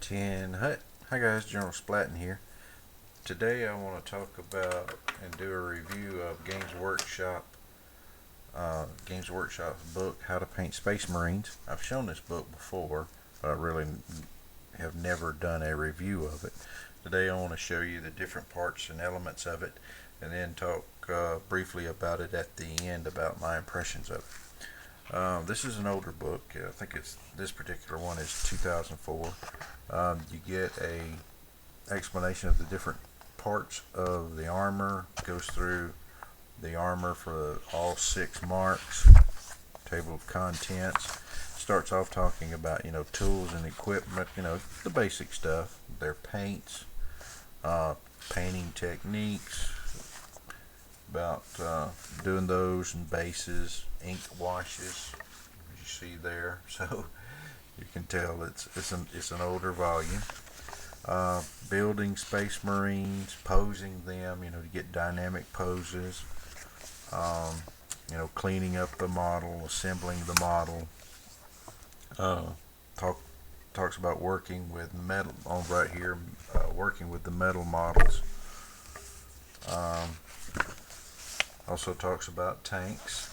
10. Hi guys, General Splatton here. Today I want to talk about and do a review of Games Workshop's book, How to Paint Space Marines. I've shown this book before, but I really have never done a review of it. Today I want to show you the different parts and elements of it, and then talk briefly about it at the end about my impressions of it. This is an older book. I think this particular one is 2004. You get a explanation of the different parts of the armor. Goes through the armor for all 6 marks. Table of contents. Starts off talking about tools and equipment. The basic stuff. Their paints, painting techniques. About doing those and bases, ink washes, as you see there. So you can tell it's an older volume. Building Space Marines, posing them, to get dynamic poses. Cleaning up the model, assembling the model. Talks about working with metal on right here, working with the metal models. Also talks about tanks.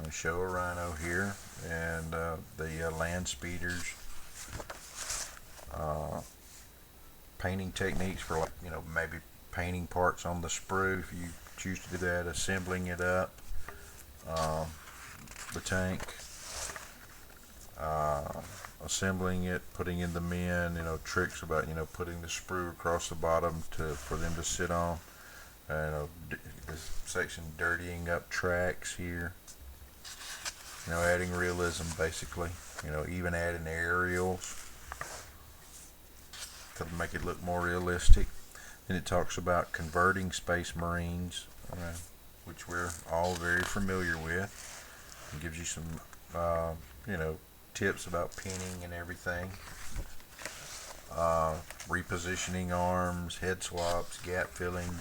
I show a rhino here, and the land speeders. Painting techniques for maybe painting parts on the sprue if you choose to do that. Assembling it up. The tank. Assembling it, putting in the men. Tricks about putting the sprue across the bottom for them to sit on. This section, dirtying up tracks here. Adding realism basically. Even adding aerials to make it look more realistic. Then it talks about converting Space Marines, which we're all very familiar with. It gives you some, tips about pinning and everything. Repositioning arms, head swaps, gap filling.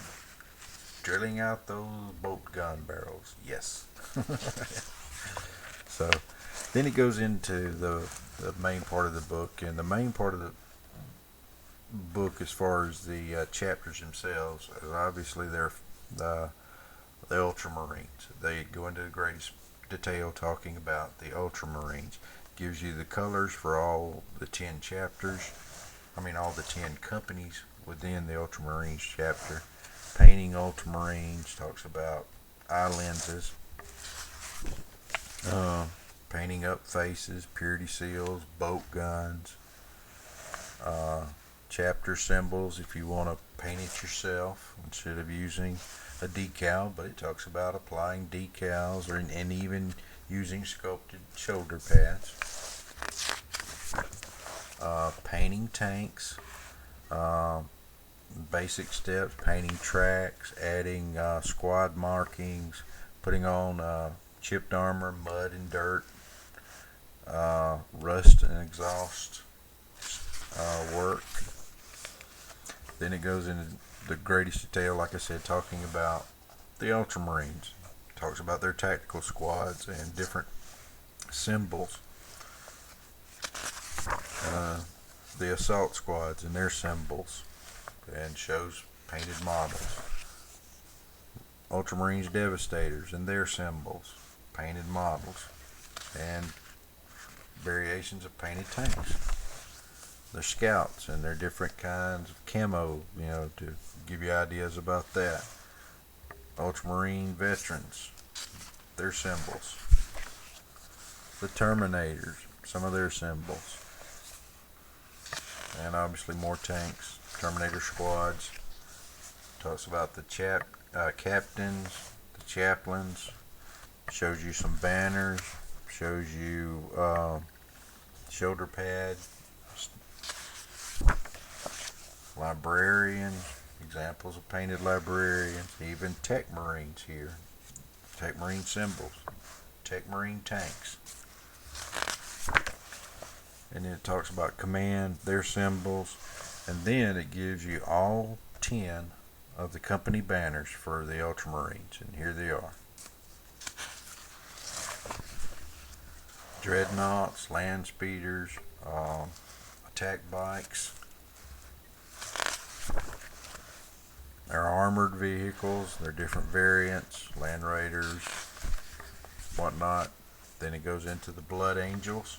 Drilling out those bolt gun barrels. Yes. So then it goes into the main part of the book, and the main part of the book, as far as the chapters themselves, is obviously they're the Ultramarines. They go into the greatest detail talking about the Ultramarines. Gives you the colors for all the 10 chapters. All the 10 companies within the Ultramarines chapter. Painting Ultramarines, talks about eye lenses, painting up faces, purity seals, bolt guns, chapter symbols if you want to paint it yourself instead of using a decal, but it talks about applying decals and even using sculpted shoulder pads. Painting tanks. Basic steps, painting tracks, adding squad markings, putting on chipped armor, mud and dirt, rust and exhaust work. Then it goes into the greatest detail, like I said, talking about the Ultramarines. Talks about their tactical squads and different symbols. The assault squads and their symbols, and shows painted models. Ultramarines Devastators and their symbols, painted models, and variations of painted tanks. The Scouts and their different kinds of camo, to give you ideas about that. Ultramarine Veterans, their symbols. The Terminators, some of their symbols. And obviously more tanks. Terminator squads. Talks about the captains, the chaplains. Shows you some banners. Shows you shoulder pad. Librarians. Examples of painted librarians. Even Tech Marines here. Tech Marine symbols. Tech Marine tanks. And then it talks about command, their symbols, and then it gives you all 10 of the company banners for the Ultramarines, and here they are. Dreadnoughts, land speeders, attack bikes. They're armored vehicles. They're different variants, Land Raiders, whatnot. Then it goes into the Blood Angels.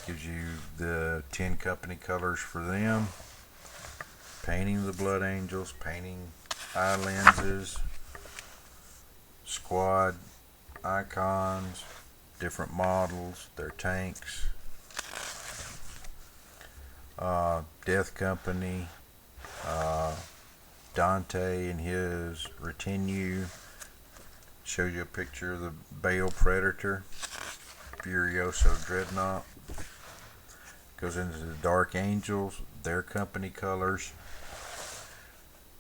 Gives you the 10 company colors for them. Painting the Blood Angels, painting eye lenses, squad icons, different models, their tanks. Death Company, Dante and his retinue. Shows you a picture of the Bale Predator, Furioso Dreadnought. Goes into the Dark Angels, their company colors.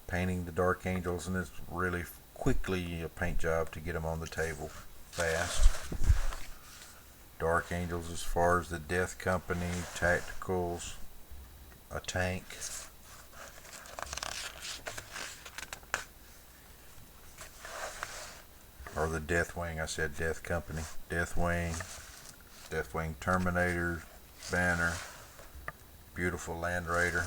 Painting the Dark Angels, and it's really quickly a paint job to get them on the table fast. Dark Angels as far as the Death Company, tacticals, a tank. Or the Deathwing, I said Death Company. Deathwing Terminator, banner, beautiful Land Raider,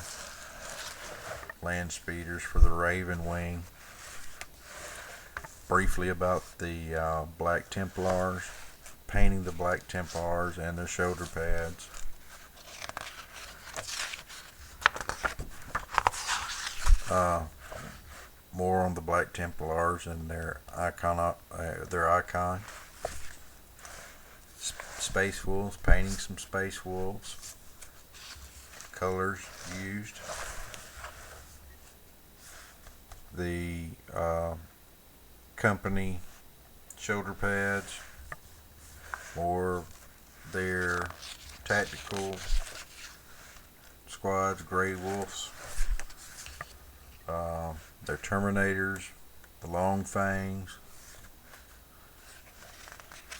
land speeders for the Raven Wing. Briefly about the Black Templars, painting the Black Templars and their shoulder pads. More on the Black Templars and their icon. Space Wolves, painting some Space Wolves. Colors used. The company shoulder pads, or their tactical squads, Grey Wolves, their Terminators, the Long Fangs,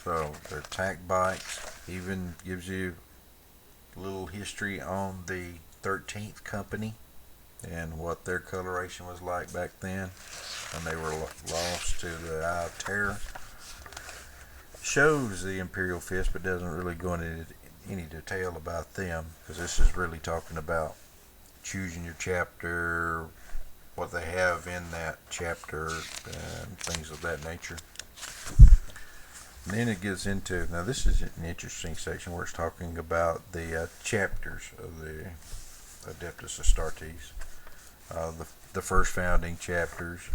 so their tack bikes. Even gives you a little history on the 13th Company and what their coloration was like back then when they were lost to the Eye of Terror. Shows the Imperial Fist, but doesn't really go into any detail about them, because this is really talking about choosing your chapter, what they have in that chapter, and things of that nature. And then it gets into, now this is an interesting section where it's talking about the chapters of the Adeptus Astartes. The first founding chapters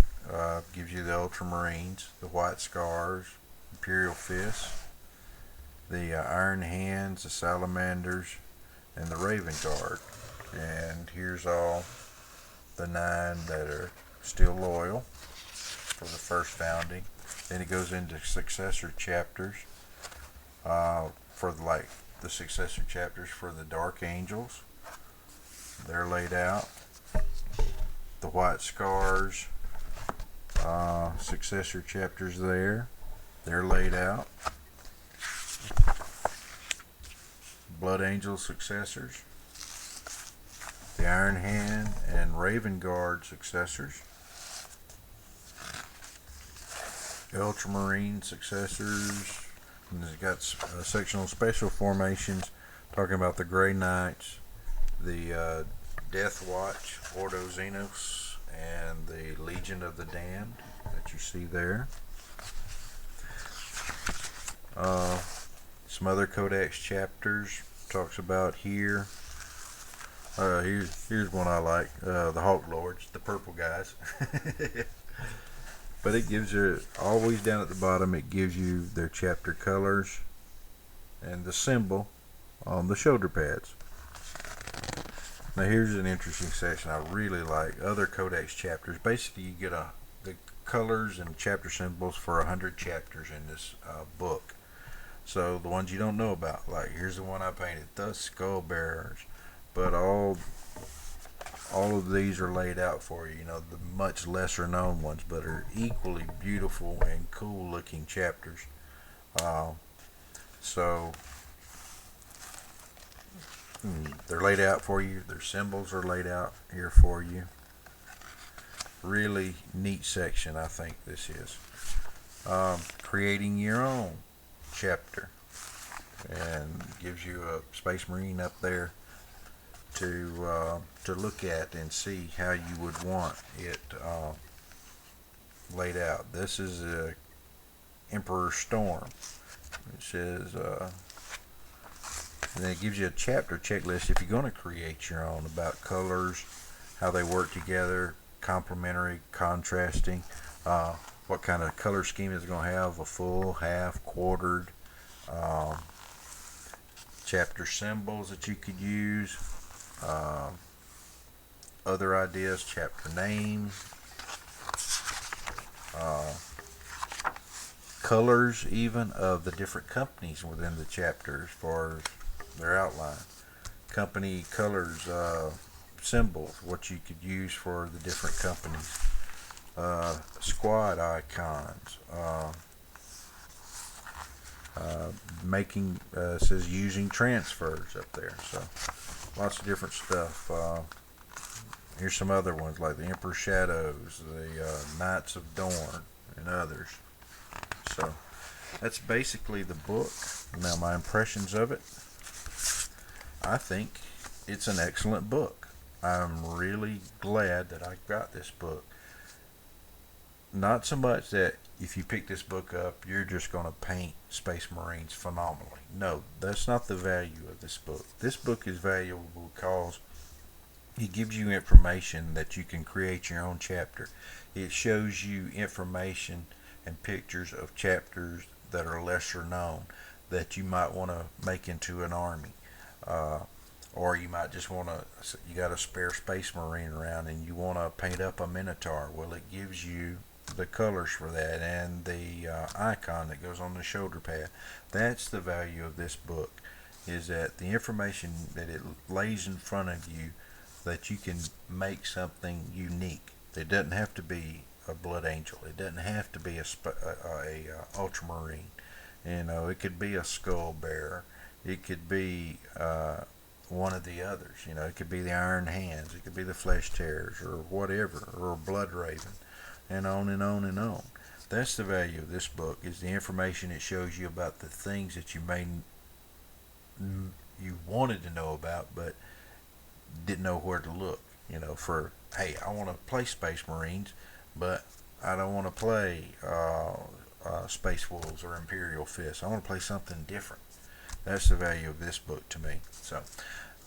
gives you the Ultramarines, the White Scars, Imperial Fists, the Iron Hands, the Salamanders, and the Raven Guard. And here's all the 9 that are still loyal for the first founding. Then it goes into successor chapters for the successor chapters for the Dark Angels. They're laid out. The White Scars, successor chapters there. They're laid out. Blood Angel successors. The Iron Hand and Raven Guard successors. Ultramarine successors. And it's got sectional special formations talking about the Grey Knights, the Death Watch, Ordo Xenos, and the Legion of the Damned that you see there. Some other Codex chapters talks about here. Here's one I like, the Hawk Lords, the purple guys. But it gives you, always down at the bottom, it gives you their chapter colors and the symbol on the shoulder pads. Now here's an interesting section I really like. Other Codex chapters. Basically you get the colors and chapter symbols for 100 chapters in this book. So the ones you don't know about, like here's the one I painted, the Skull Bearers. But all of these are laid out for you. You know, the much lesser known ones, but are equally beautiful and cool looking chapters. So they're laid out for you. Their symbols are laid out here for you. Really neat section, I think this is. Creating your own chapter, and gives you a Space Marine up there to look at and see how you would want it laid out. This is a Emperor Storm. It says, and then it gives you a chapter checklist if you're going to create your own, about colors, how they work together, complementary, contrasting, what kind of color scheme it's going to have, a full, half, quartered, chapter symbols that you could use, other ideas, chapter names, colors even of the different companies within the chapter as far as their outline, company colors, symbols, what you could use for the different companies, squad icons, making, says using transfers up there, so lots of different stuff. Here's some other ones like the Emperor Shadows, the Knights of Dorn, and others. So that's basically the book. Now, my impressions of it, I think it's an excellent book. I'm really glad that I got this book. Not so much that if you pick this book up, you're just going to paint Space Marines phenomenally. No, that's not the value of this book. This book is valuable because it gives you information that you can create your own chapter. It shows you information and pictures of chapters that are lesser known that you might want to make into an army. Or you might just want to, you got a spare Space Marine around and you want to paint up a Minotaur. Well, it gives you the colors for that and the icon that goes on the shoulder pad. That's the value of this book, is that the information that it lays in front of you, that you can make something unique. It doesn't have to be a Blood Angel. It doesn't have to be a Ultramarine. You know, it could be a Skull Bearer. It could be one of the others. You know, it could be the Iron Hands. It could be the Flesh Tearers or whatever, or Blood Raven, and on and on and on. That's the value of this book, is the information it shows you about the things that you wanted to know about, but didn't know where to look. You know, for, hey, I want to play Space Marines, but I don't want to play Space Wolves or Imperial Fists. I want to play something different. That's the value of this book to me. So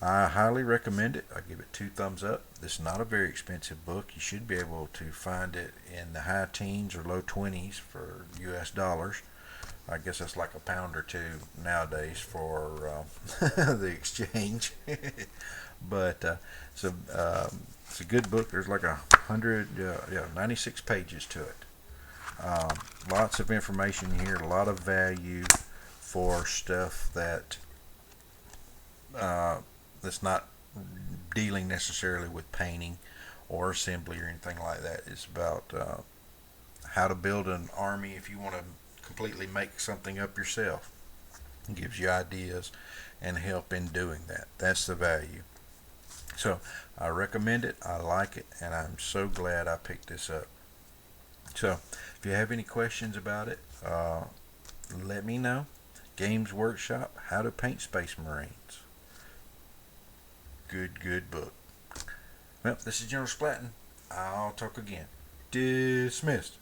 I highly recommend it. I give it 2 thumbs up. This is not a very expensive book. You should be able to find it in the high teens or low 20s for US dollars. I guess that's like £1 or $2 nowadays for the exchange. But it's a good book. There's like 96 pages to it. Lots of information here, a lot of value for stuff that that's not dealing necessarily with painting or assembly or anything like that. It's about how to build an army if you want to completely make something up yourself. It gives you ideas and help in doing that. That's the value. So I recommend it. I like it, and I'm so glad I picked this up. So if you have any questions about it, let me know. Games Workshop, How to Paint Space Marines. Good book. Well, this is General Splatton. I'll talk again. Dismissed.